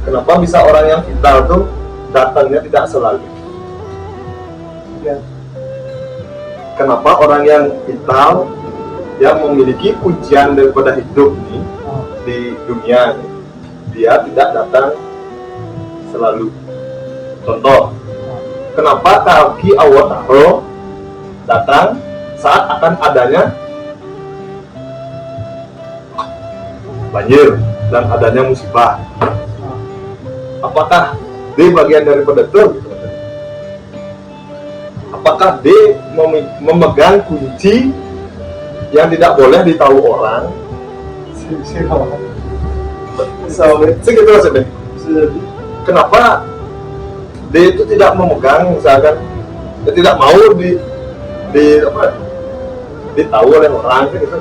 kenapa bisa orang yang vital tuh datangnya tidak selalu? Ya. Kenapa orang yang vital yang memiliki kuncian daripada hidup nih di dunia ini, dia tidak datang selalu? Contoh, kenapa kaki Awataro datang saat akan adanya banjir dan adanya musibah? Apakah dia bagian daripada itu? Apakah dia memegang kunci yang tidak boleh ditahu orang? Segitu maksudnya. Kenapa dia itu tidak memegang, misalkan dia tidak mau ditahu oleh orang gitu.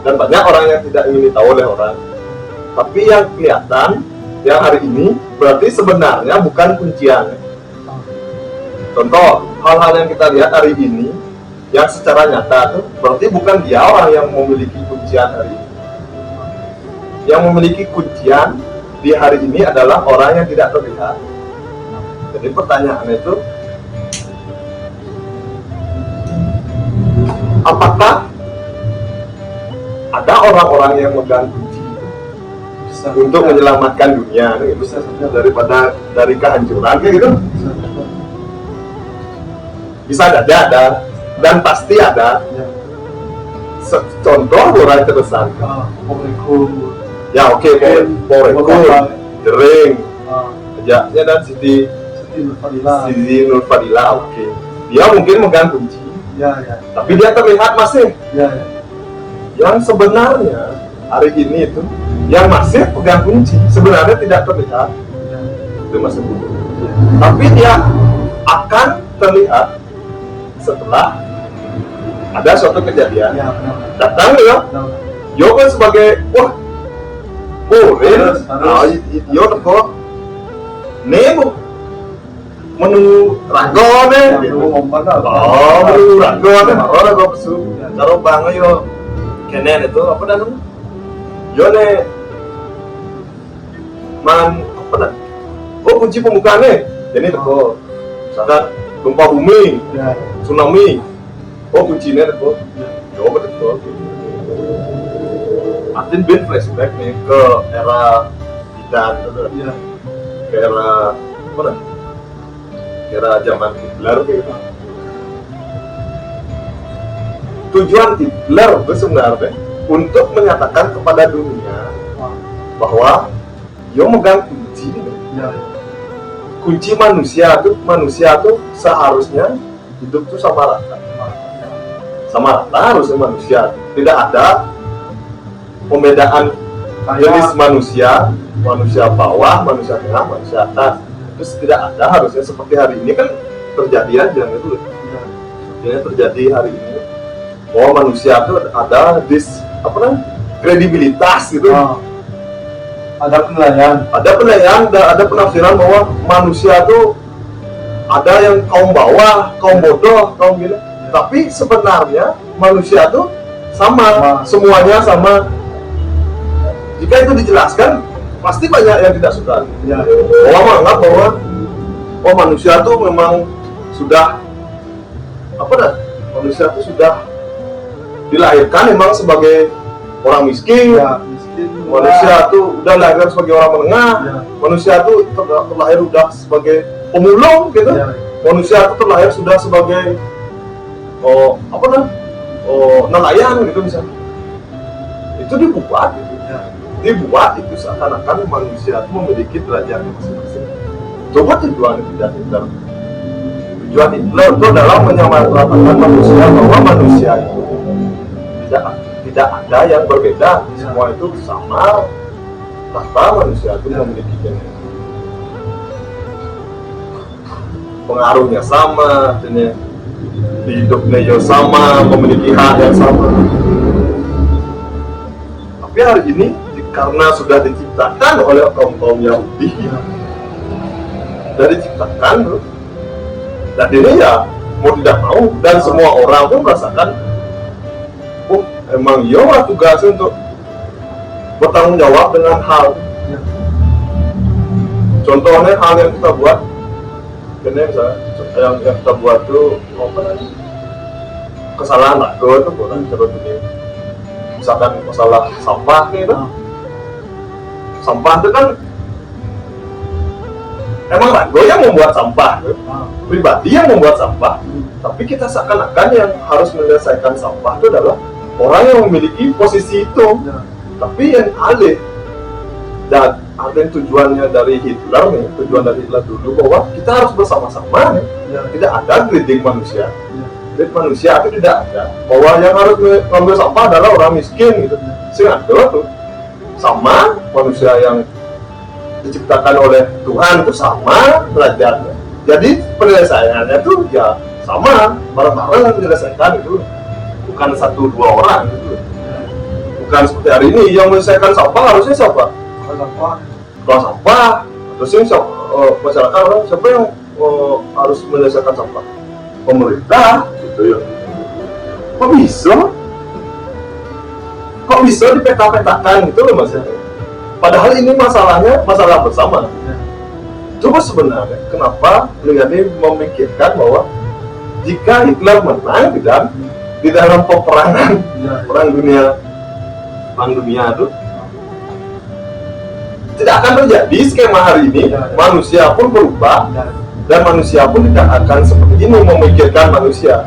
Dan banyak orang yang tidak ingin ditahu oleh orang. Tapi yang kelihatan yang hari ini berarti sebenarnya bukan kuncian. Contoh, hal-hal yang kita lihat hari ini yang secara nyata tuh berarti bukan dia orang yang memiliki kuncian hari ini. Yang memiliki kuncian di hari ini adalah orang yang tidak terlihat. Jadi pertanyaannya itu, apakah ada orang-orang yang megang kunci untuk menyelamatkan dunia gitu, daripada dari kehancuran kayak gitu? Bisa ada dan pasti ada. Contoh orang terbesar. Ya oke, Porekul, Jering, Ejaknya dan Siti Nurfadila, oke. Dia mungkin megang kunci. Tapi dia terlihat masih. Yang sebenarnya hari ini itu yang masih pegang kunci sebenarnya tidak terlihat. Itu masih butuh. Tapi dia akan terlihat setelah ada suatu kejadian. Datang ya. Yo kan sebagai yo kok nemu menu ragone menu ragone orang kok pesu karo bang yo kenen itu apa namanya yo ne man apa dah kunci pembukaannya jadi teko misalkan gempa bumi tsunami kuncinya teko yo betul. Martin Bin flashback nih ke era Titan ke era apa nih? Era zaman Hitler kayak gitu. Tujuan Hitler itu sebenarnya untuk menyatakan kepada dunia bahwa yo megang kunci kunci manusia tuh seharusnya hidup tuh sama rata harusnya manusia, tidak ada pembedaan jenis manusia bawah, manusia tengah, manusia atas. Terus tidak ada harusnya seperti hari ini kan terjadi aja gitu. Ini terjadi hari ini bahwa manusia itu ada kredibilitas gitu. Ada penilaian dan ada penafsiran bahwa manusia itu ada yang kaum bawah, kaum bodoh, kaum gini. Tapi sebenarnya manusia itu sama, semuanya sama. Jika itu dijelaskan, pasti banyak yang tidak suka. Bahwa menganggap bahwa manusia itu memang sudah manusia itu sudah dilahirkan memang sebagai orang miskin. Manusia itu udah lahir sebagai orang menengah. Manusia itu terlahir udah sebagai pemulung gitu. Manusia itu terlahir sudah sebagai nelayan gitu misalnya. Itu dibuat itu seakan-akan manusia itu memiliki derajat masing-masing. Coba tujuan Hitler itu adalah menyamaratakan manusia, bahwa manusia itu tidak ada yang berbeda, semua itu sama, tanpa manusia itu memiliki pengaruhnya sama, di hidupnya juga sama, memiliki hak yang sama. Tapi hari ini karena sudah diciptakan oleh kaum Yahudi, dari diciptakan dan ini ya mau tidak mau, dan semua orang pun merasakan emang iya tugasnya untuk bertanggung jawab dengan hal. Contohnya hal yang kita buat, ini misalnya yang kita buat tuh apa namanya, kesalahan lah, itu bukan terus ini. Misalkan masalah sampah nih itu, sampah itu kan emang Rago yang membuat sampah, pribadi yang membuat sampah, tapi kita seakan-akan yang harus menyelesaikan sampah itu adalah orang yang memiliki posisi itu, tapi yang alih. Dan ada yang tujuannya dari Hitler nih, tujuan dari Hitler dulu bahwa kita harus bersama-sama nih, tidak ada grading manusia. Grading manusia itu tidak ada, bahwa yang harus mengambil sampah adalah orang miskin gitu. Sehingga ada tuh sama manusia yang diciptakan oleh Tuhan itu sama derajatnya. Jadi penyelesaiannya tuh ya sama, bareng-bareng menyelesaikan itu, bukan 1-2 orang gitu. Bukan seperti hari ini yang menyelesaikan sampah harusnya siapa? Kelas sampah, terus yang masyarakat orang siapa yang harus menyelesaikan sampah? Pemerintah gitu ya. Kok bisa dipeta-petakan gitu loh Mas? Padahal ini masalahnya masalah bersama. Coba sebenarnya kenapa beliau ini memikirkan bahwa jika Hitler menang di dalam peperangan perang dunia itu tidak akan terjadi skema hari ini. Manusia pun berubah dan manusia pun tidak akan seperti ini memikirkan manusia.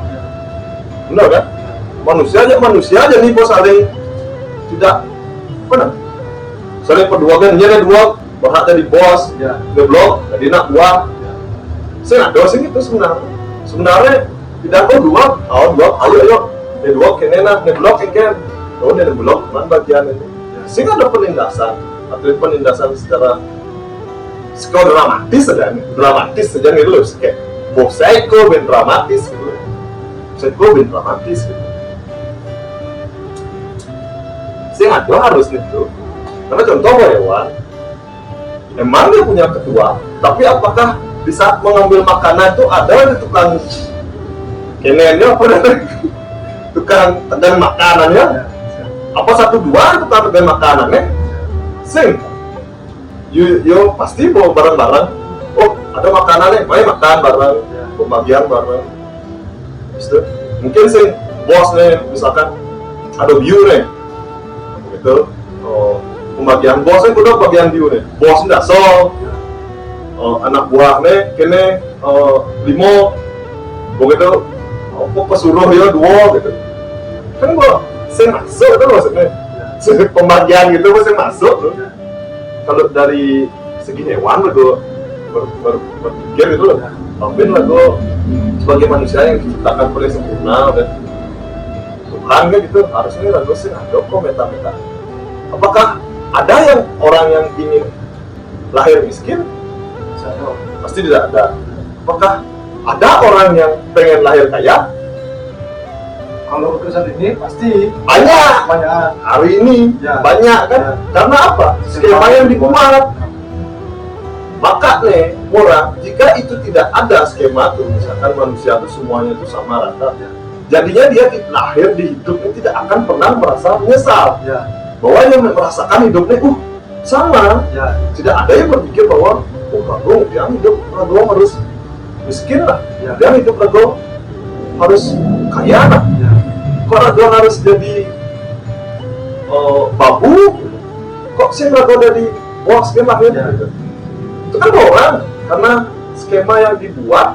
Benar kan? Manusia jadi bos saling tidak benar. Saling berdua kan jadi dua berhak jadi bos, ngeblok, jadi nak buah. Saya ada sih gitu sebenarnya tidak kau dua, ayo, dua kenena ngeblok kan, kau ngeblok mana bagian itu. Sehingga ada penindasan secara dramatis saja gitu loh, kayak psycho ben dramatis gitu, sih ada harus gitu. Karena contoh hewan, emang dia punya ketua, tapi apakah di saat mengambil makanan itu ada tukang kenennya apa tukang tegang makanannya? Apa 1-2 tukang tegang makanannya? Sing, yo pasti bawa bareng-bareng. Oh, ada makanannya, mari makan bareng, pembagian bareng. Gitu. Mungkin sing bos nih, misalkan ada view nih, gitu. Oh, pembagian bosnya udah bagian view nih. Bos ndak so, anak buah nih, kene 5, begitu. Apa pesuruh dia 2 gitu. Kan gua sing masuk itu maksudnya. Pembagian gitu masih masuk loh. Kalau dari segi hewan gue berpikir itu loh, tapi gue sebagai manusia yang diciptakan oleh sempurna dan Tuhan kan gitu, harusnya gue sih ada kok meta-meta. Apakah ada yang orang yang ingin lahir miskin? Pasti tidak ada. Apakah ada orang yang pengen lahir kaya? Kalau urusan ini pasti banyak hari ini banyak kan karena apa? Skema yang dibuat. Maka nih orang jika itu tidak ada skema tuh, misalkan manusia itu semuanya itu sama rata, jadinya dia lahir di hidupnya tidak akan pernah merasa menyesal bahwa yang merasakan hidupnya sama. Tidak ada yang berpikir bahwa Rago yang hidup Rago harus miskin lah, yang hidup Rago harus kaya lah. Kok Rago harus jadi babu? Kok sih Rago jadi bos skema gitu? Itu kan orang, karena skema yang dibuat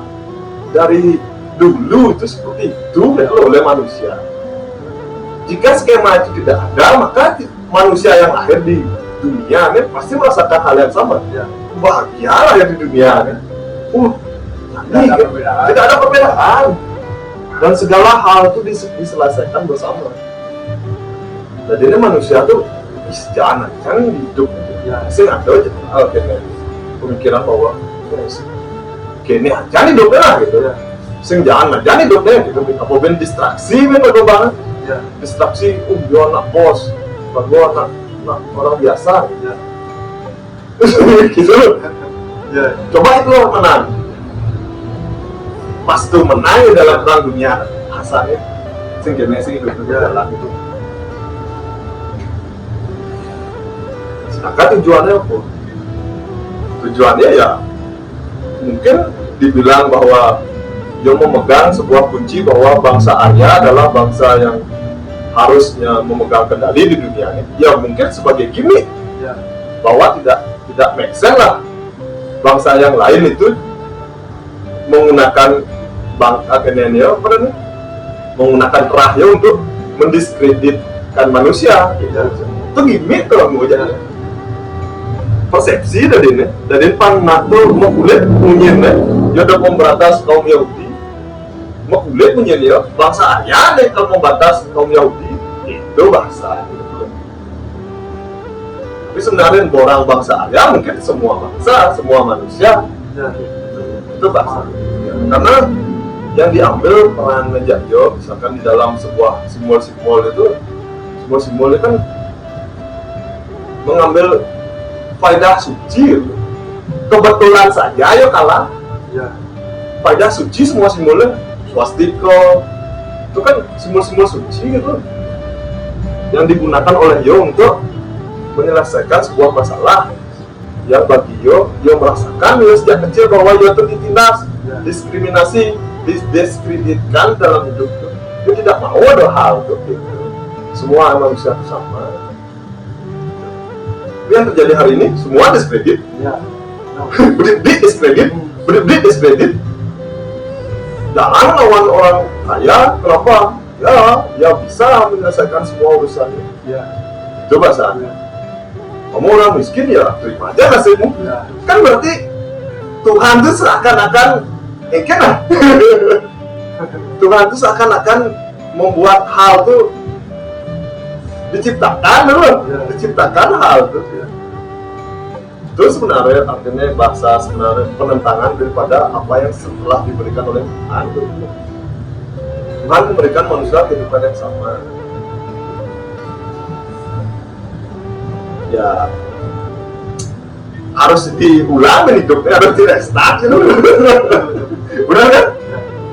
dari dulu itu seperti itu oleh manusia. Jika skema itu tidak ada, maka manusia yang lahir di dunia ini pasti merasakan hal yang sama. Bahagialah yang di dunia ini. Tidak ada perbedaan. Dan segala hal itu diselesaikan bersama. Jadi ini manusia tuh jangan hidup. Saya ada aja pemikiran bahwa kini aja hidupnya lah gitu. Sing jangan aja hidupnya gitu. Apa ben distraksi ben lagu banget. Distraksi, dia anak bos, lagu anak orang biasa. Gitu. Coba itu menang. Pas tuh menang dalam perang dunia asalnya sing kene sing hidupnya jalan itu. Sedangkan tujuannya apa? Tujuannya ya mungkin dibilang bahwa dia memegang sebuah kunci bahwa bangsa Arya adalah bangsa yang harusnya memegang kendali di dunia ini. Ya mungkin sebagai gimmick bahwa tidak make sense lah bangsa yang lain itu menggunakan menggunakan kerahnya untuk mendiskreditkan manusia gitu. Itu gimmick kalau mau jadi persepsi dari panah tuh mau kulit munyin dia udah memberantas kaum Yahudi mau kulit munyin ya bangsa Arya deh kalau membatas kaum Yahudi itu bangsa gitu. Tapi sebenarnya orang bangsa Arya mungkin semua bangsa semua manusia itu bangsa karena yang diambil peran Mejakyo misalkan di dalam sebuah simbol-simbol itu kan mengambil faedah suci. Kebetulan saja ya kalah faedah suci semua simbolnya swastika itu kan simbol-simbol suci gitu yang digunakan oleh Yo untuk menyelesaikan sebuah masalah yang bagi Yo merasakan sejak kecil bahwa Yo itu ditindas diskriminasi didiskreditkan dalam hidup itu. Dia tidak mau ada hal itu gitu. Semua manusia itu sama. Tapi yang terjadi hari ini semua diskredit. Diskredit. Jangan lawan orang kaya, kenapa? Ya bisa menyelesaikan semua urusannya. Coba saja. Kamu orang miskin ya terima aja nasibmu. Kan berarti Tuhan itu seakan-akan Tuhan itu seakan-akan membuat hal itu diciptakan hal itu. Itu sebenarnya artinya bahasa sebenarnya penentangan daripada apa yang setelah diberikan oleh Tuhan. Tuhan memberikan manusia kehidupan yang sama. Ya harus diulang hidupnya, harus direstart gitu. Benar kan?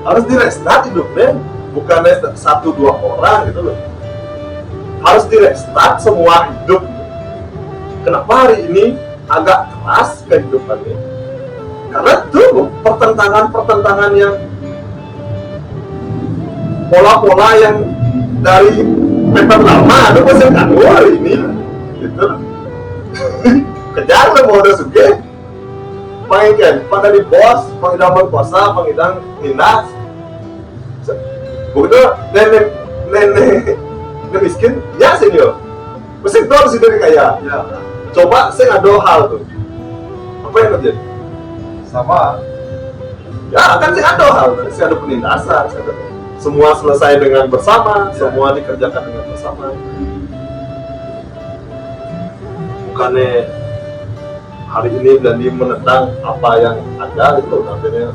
Harus direstart hidupnya, bukannya 1-2 orang gitu loh. Harus direstart semua hidup. Kenapa hari ini agak keras kehidupannya? Karena itu pertentangan yang pola-pola yang dari paper lama itu masih kanu hari ini gitu. Kejar lah mau udah suge panggil pada di bos pangidang berkuasa pangidang minat begitu nenek miskin ya senior mesti itu harus dari kaya coba saya ngado hal tuh apa yang terjadi sama ya kan saya ngado hal saya ada penindasan semua selesai dengan bersama semua dikerjakan dengan bersama bukannya hari ini Belandi menentang apa yang ada gitu nantinya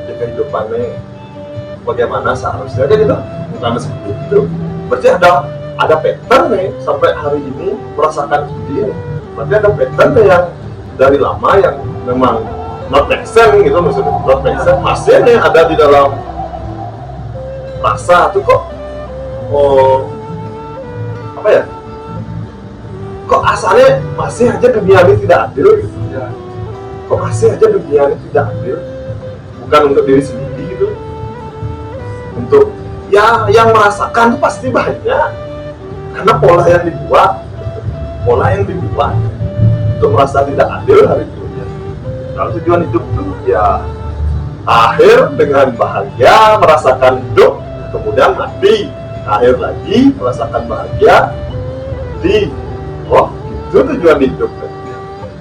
di kehidupannya bagaimana seharusnya gitu bukan seperti itu. Berarti ada pattern nih sampai hari ini merasakan seperti ini. Berarti ada pattern yang dari lama yang memang not make sense gitu maksudnya not make sense masih nih ada di dalam rasa tuh kok apa ya kok asalnya masih aja dunia ini tidak adil gitu. Kok masih aja dunia ini tidak adil bukan untuk diri sendiri gitu untuk ya yang merasakan itu pasti banyak karena pola yang dibuat untuk merasa tidak adil hari itu. Kalau tujuan hidup itu ya akhir dengan bahagia merasakan hidup kemudian mati akhir lagi merasakan bahagia di itu tujuan hidup kan.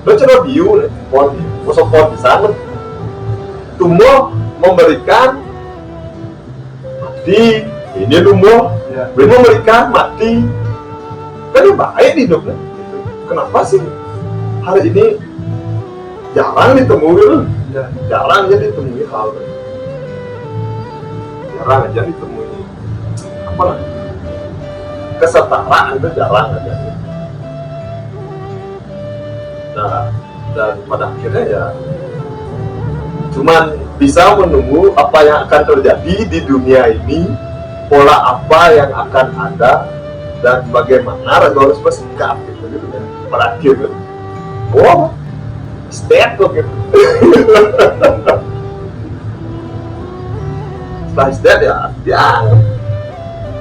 Lo coba biu pohon di sana tumbuh memberikan mati ini tumbuh memberikan mati kan baik hidupnya. Kenapa sih hari ini jarang ditemui jarang aja ditemui hal jarang aja ditemui apa lah kesetaraan itu jarang aja. Nah, dan pada akhirnya ya cuman bisa menunggu apa yang akan terjadi di dunia ini, pola apa yang akan ada dan bagaimana harus bersikap gitu ya. Pada akhirnya Istet kok gitu. Setelah istet ya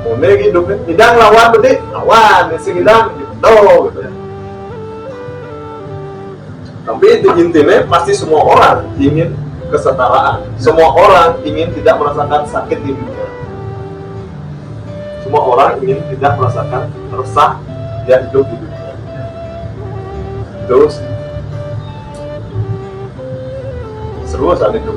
Mune hidupnya hidang lawan berarti lawan si hidang gitu ya. Tapi intinya pasti semua orang ingin kesetaraan. Semua orang ingin tidak merasakan sakit di dunia. Semua orang ingin tidak merasakan resah dia hidup di dunia. Terus seru saat itu.